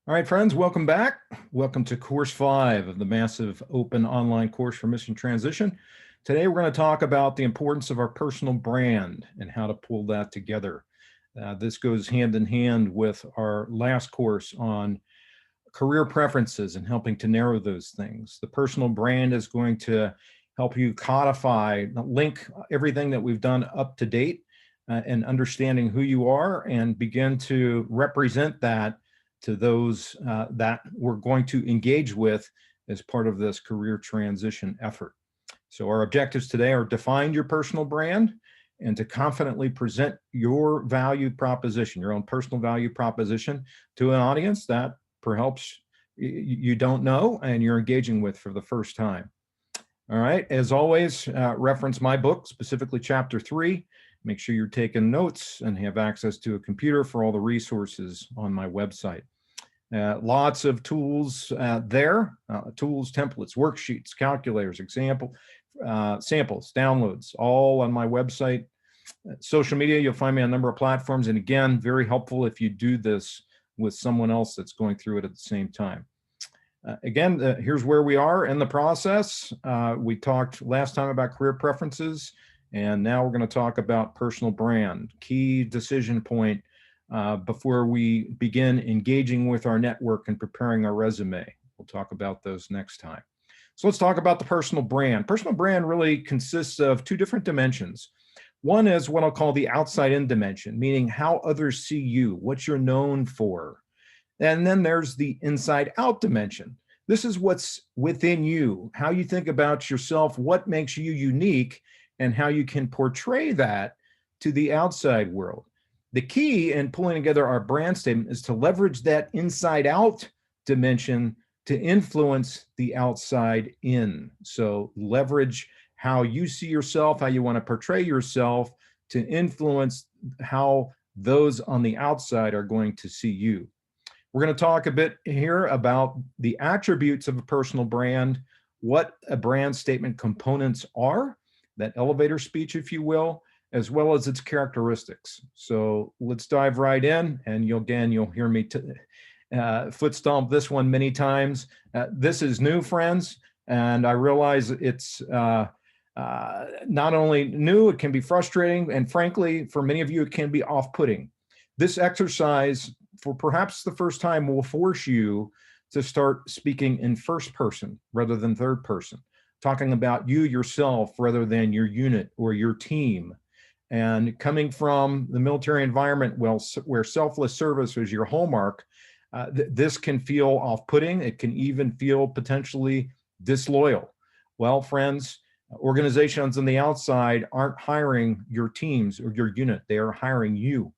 All right, friends, welcome back. Welcome to course 5 of the massive open online course for mission transition. Today, we're going to talk about the importance of our personal brand and how to pull that together. This goes hand in hand with our last course on career preferences and helping to narrow those things. The personal brand is going to help you codify, link everything that we've done up to date and understanding who you are and begin to represent that to those that we're going to engage with as part of this career transition effort. So our objectives today are define your personal brand and to confidently present your value proposition, your own personal value proposition to an audience that perhaps you don't know and you're engaging with for the first time. All right, as always, reference my book, specifically chapter 3. Make sure you're taking notes and have access to a computer for all the resources on my website. Lots of tools there, tools, templates, worksheets, calculators, samples, downloads, all on my website. Social media, you'll find me on a number of platforms. And again, very helpful if you do this with someone else that's going through it at the same time. Again, here's where we are in the process. We talked last time about career preferences, and now we're going to talk about personal brand, key decision point before we begin engaging with our network and preparing our resume. We'll talk about those next time. So let's talk about the personal brand. Personal brand really consists of two different dimensions. One is what I'll call the outside-in dimension, meaning how others see you, what you're known for. And then there's the inside-out dimension. This is what's within you, how you think about yourself, what makes you unique, and how you can portray that to the outside world. The key in pulling together our brand statement is to leverage that inside-out dimension to influence the outside in. So leverage how you see yourself, how you want to portray yourself to influence how those on the outside are going to see you. We're going to talk a bit here about the attributes of a personal brand, what a brand statement components are, that elevator speech, if you will, as well as its characteristics. So let's dive right in, and you'll hear me foot stomp this one many times. This is new, friends, and I realize it's not only new, it can be frustrating, and frankly, for many of you, it can be off-putting. This exercise, for perhaps the first time, will force you to start speaking in first person rather than third person, talking about you yourself rather than your unit or your team. And coming from the military environment, where selfless service is your hallmark, this can feel off-putting. It can even feel potentially disloyal. Well, friends, organizations on the outside aren't hiring your teams or your unit. They are hiring you,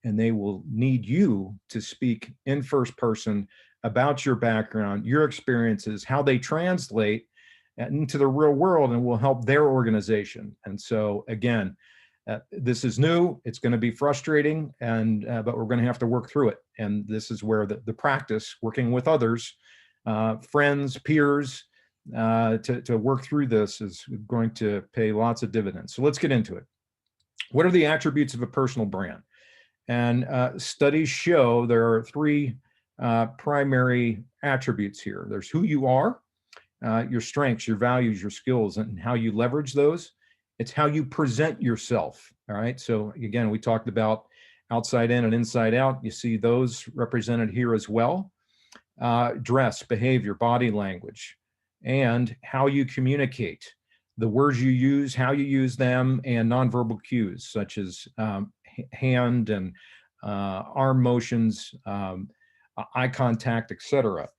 and they will need you to speak in first person about your background, your experiences, how they translate into the real world, and will help their organization. And so, again, this is new. It's going to be frustrating, but we're going to have to work through it. And this is where the practice, working with others, friends, peers, to work through this is going to pay lots of dividends. So let's get into it. What are the attributes of a personal brand? And studies show there are three primary attributes here. There's who you are, your strengths, your values, your skills, and how you leverage those. It's how you present yourself. All right. So again, we talked about outside in and inside out. You see those represented here as well. Dress, behavior, body language, and how you communicate. The words you use, how you use them, and nonverbal cues such as hand and arm motions, eye contact, etc.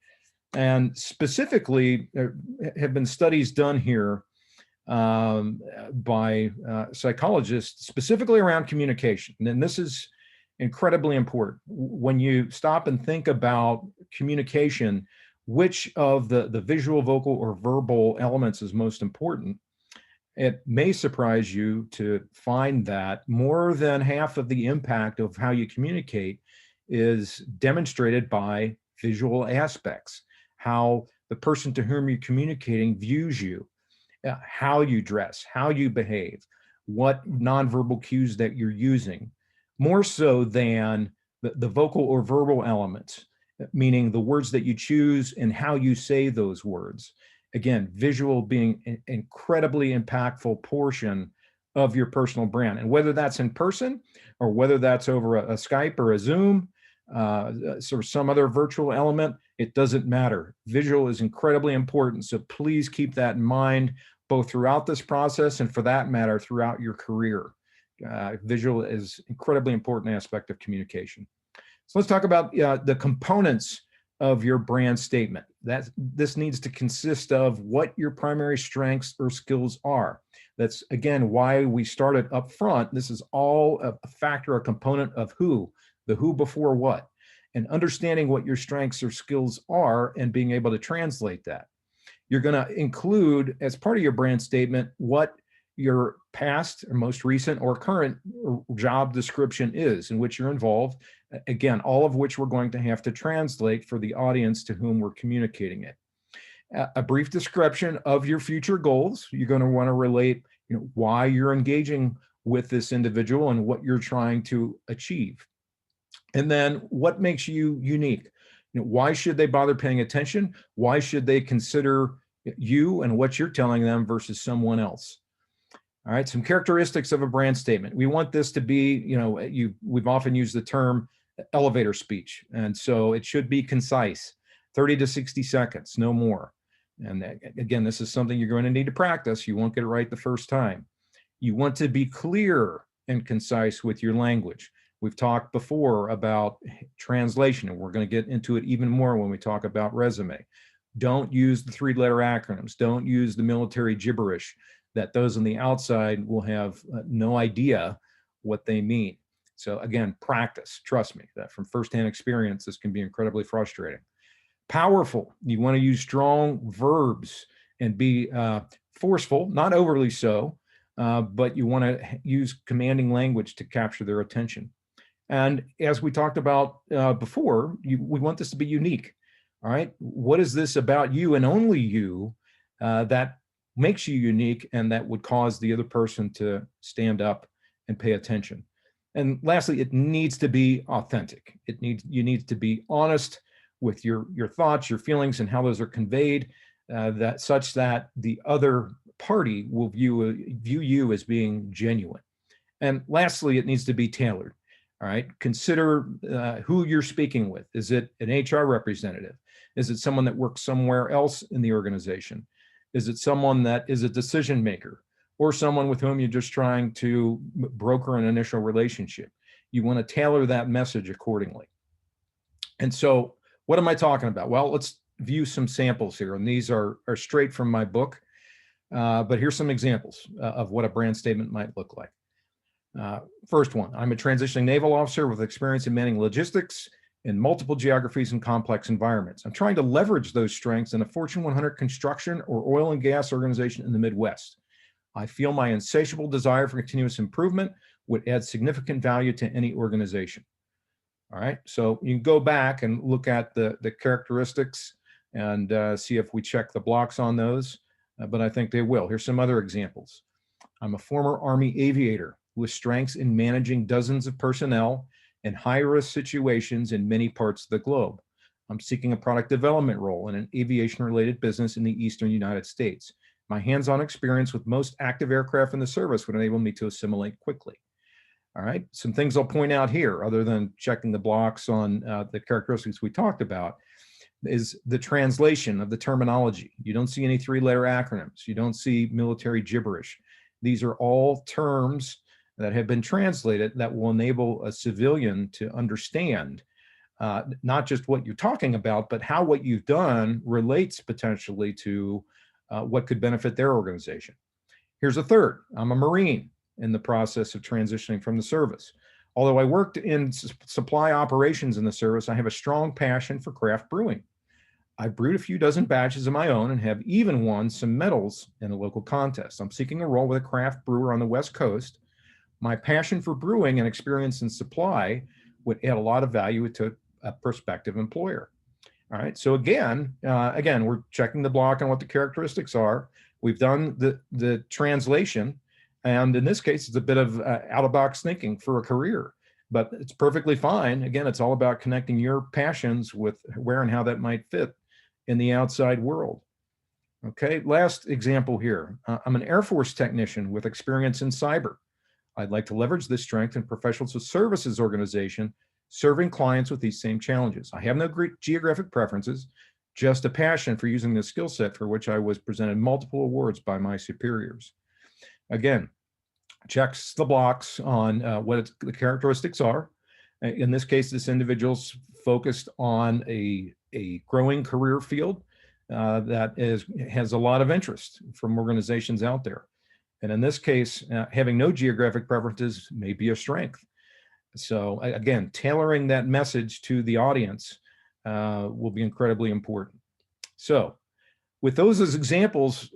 And specifically, there have been studies done here by psychologists specifically around communication. And this is incredibly important. When you stop and think about communication, which of the visual, vocal, or verbal elements is most important, it may surprise you to find that more than half of the impact of how you communicate is demonstrated by visual aspects, how the person to whom you're communicating views you, how you dress, how you behave, what nonverbal cues that you're using, more so than the vocal or verbal elements. meaning the words that you choose and how you say those words. Again, visual being an incredibly impactful portion of your personal brand. And whether that's in person or whether that's over a Skype or a Zoom, or some other virtual element, it doesn't matter. Visual is incredibly important. So please keep that in mind, both throughout this process and for that matter, throughout your career. Visual is incredibly important aspect of communication. So let's talk about the components of your brand statement. This needs to consist of what your primary strengths or skills are. That's, again, why we started up front. This is all a factor, a component of who, the who before what, and understanding what your strengths or skills are and being able to translate that. You're going to include, as part of your brand statement, what your past or most recent or current job description is in which you're involved. Again, all of which we're going to have to translate for the audience to whom we're communicating it. A brief description of your future goals. You're going to want to relate, why you're engaging with this individual and what you're trying to achieve. And then what makes you unique? Why should they bother paying attention? Why should they consider you and what you're telling them versus someone else? All right, some characteristics of a brand statement. We want this to be, we've often used the term elevator speech. And so it should be concise, 30 to 60 seconds, no more. And again, this is something you're going to need to practice. You won't get it right the first time. You want to be clear and concise with your language. We've talked before about translation, and we're going to get into it even more when we talk about resume. Don't use the 3-letter acronyms. Don't use the military gibberish that those on the outside will have no idea what they mean. So again, practice. Trust me, that from firsthand experience, this can be incredibly frustrating. Powerful. You want to use strong verbs and be forceful, not overly so, but you want to use commanding language to capture their attention. And as we talked about before, we want this to be unique. All right. What is this about you and only you that makes you unique and that would cause the other person to stand up and pay attention? And lastly, it needs to be authentic. You need to be honest with your thoughts, your feelings, and how those are conveyed, that such that the other party will view you as being genuine. And lastly, it needs to be tailored. All right. Consider who you're speaking with. Is it an HR representative? Is it someone that works somewhere else in the organization? Is it someone that is a decision maker or someone with whom you're just trying to broker an initial relationship? You want to tailor that message accordingly. And so what am I talking about? Well, let's view some samples here. And these are straight from my book. But here's some examples of what a brand statement might look like. First one, I'm a transitioning naval officer with experience in managing logistics in multiple geographies and complex environments. I'm trying to leverage those strengths in a Fortune 100 construction or oil and gas organization in the Midwest. I feel my insatiable desire for continuous improvement would add significant value to any organization. All right, so you can go back and look at the characteristics and see if we check the blocks on those, but I think they will. Here's some other examples. I'm a former Army aviator with strengths in managing dozens of personnel in high-risk situations in many parts of the globe. I'm seeking a product development role in an aviation-related business in the Eastern United States. My hands-on experience with most active aircraft in the service would enable me to assimilate quickly. All right, some things I'll point out here, other than checking the blocks on the characteristics we talked about, is the translation of the terminology. You don't see any 3-letter acronyms. You don't see military gibberish. These are all terms that have been translated that will enable a civilian to understand not just what you're talking about, but how what you've done relates potentially to what could benefit their organization. Here's a third. I'm a Marine in the process of transitioning from the service. Although I worked in supply operations in the service, I have a strong passion for craft brewing. I brewed a few dozen batches of my own and have even won some medals in a local contest. I'm seeking a role with a craft brewer on the West Coast. My passion for brewing and experience in supply would add a lot of value to a prospective employer. All right, so again, we're checking the block on what the characteristics are. We've done the translation, and in this case, it's a bit of out-of-box thinking for a career. but it's perfectly fine. Again, it's all about connecting your passions with where and how that might fit in the outside world. Okay, last example here. I'm an Air Force technician with experience in cyber. I'd like to leverage this strength in professional services organization, serving clients with these same challenges. I have no geographic preferences, just a passion for using this skill set for which I was presented multiple awards by my superiors. Again, checks the blocks on what the characteristics are. In this case, this individual's focused on a growing career field that has a lot of interest from organizations out there. And in this case, having no geographic preferences may be a strength. So again, tailoring that message to the audience will be incredibly important. So with those as examples,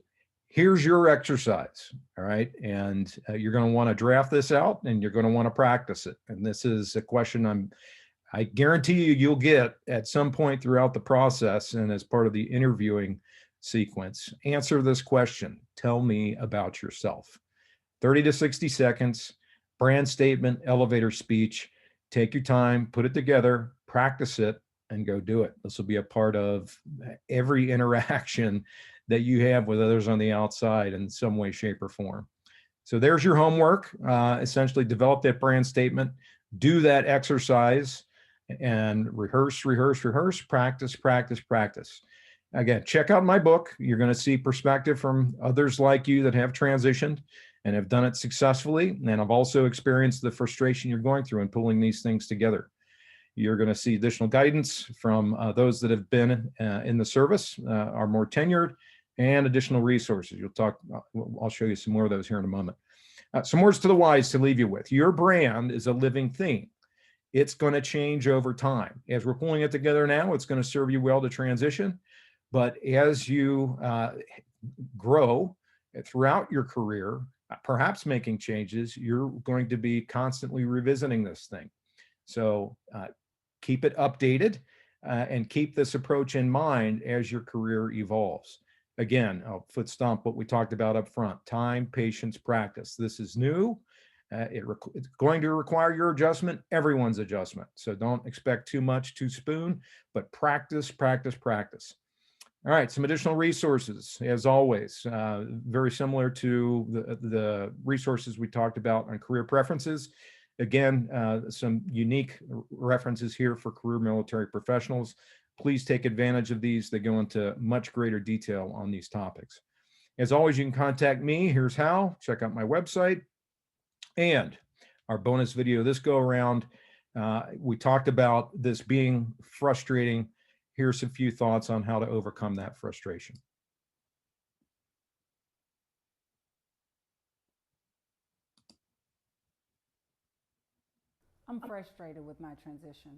here's your exercise, all right? And you're going to want to draft this out and you're going to want to practice it. And this is a question I guarantee you'll get at some point throughout the process and as part of the interviewing sequence. Answer this question. Tell me about yourself. 30 to 60 seconds, brand statement, elevator speech. Take your time, put it together, practice it, and go do it. This will be a part of every interaction that you have with others on the outside in some way, shape, or form. So there's your homework. Essentially develop that brand statement, do that exercise, and rehearse, practice, practice, practice. Again, check out my book. You're going to see perspective from others like you that have transitioned and have done it successfully. And I've also experienced the frustration you're going through in pulling these things together. You're going to see additional guidance from those that have been in the service, are more tenured, and additional resources. I'll show you some more of those here in a moment. Some words to the wise to leave you with. Your brand is a living thing. It's going to change over time. As we're pulling it together now, it's going to serve you well to transition. But as you grow throughout your career, perhaps making changes, you're going to be constantly revisiting this thing. So keep it updated and keep this approach in mind as your career evolves. Again, I'll foot stomp what we talked about up front: time, patience, practice. This is new. It's going to require your adjustment, everyone's adjustment. So don't expect too much too soon, but practice, practice, practice. All right, some additional resources, as always, very similar to the resources we talked about on career preferences. Again, some unique references here for career military professionals. Please take advantage of these. They go into much greater detail on these topics. As always, you can contact me. Here's how. Check out my website. And our bonus video this go around, we talked about this being frustrating. Here's a few thoughts on how to overcome that frustration. I'm frustrated with my transition.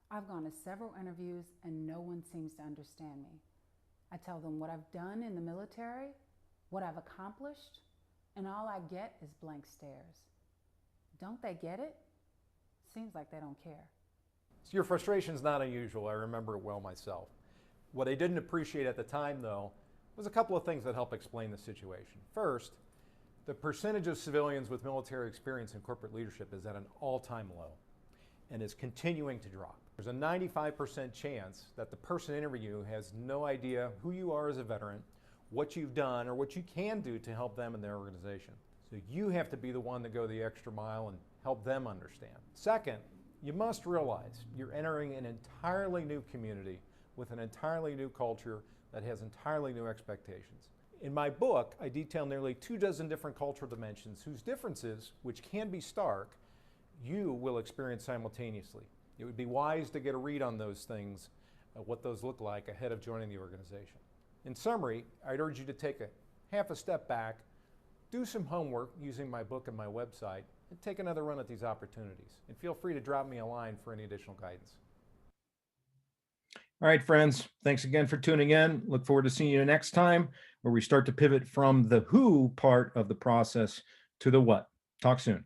I've gone to several interviews and no one seems to understand me. I tell them what I've done in the military, what I've accomplished, and all I get is blank stares. Don't they get it? Seems like they don't care. So your frustration is not unusual. I remember it well myself. What I didn't appreciate at the time, though, was a couple of things that help explain the situation. First, the percentage of civilians with military experience in corporate leadership is at an all-time low and is continuing to drop. There's a 95% chance that the person interviewing you has no idea who you are as a veteran, what you've done, or what you can do to help them in their organization. So you have to be the one to go the extra mile and help them understand. Second, you must realize you're entering an entirely new community with an entirely new culture that has entirely new expectations. In my book, I detail nearly 24 different cultural dimensions whose differences, which can be stark, you will experience simultaneously. It would be wise to get a read on those things, what those look like ahead of joining the organization. In summary, I'd urge you to take half a step back, do some homework using my book and my website, and take another run at these opportunities. And feel free to drop me a line for any additional guidance. All right, friends, thanks again for tuning in. Look forward to seeing you next time, where we start to pivot from the who part of the process to the what. Talk soon.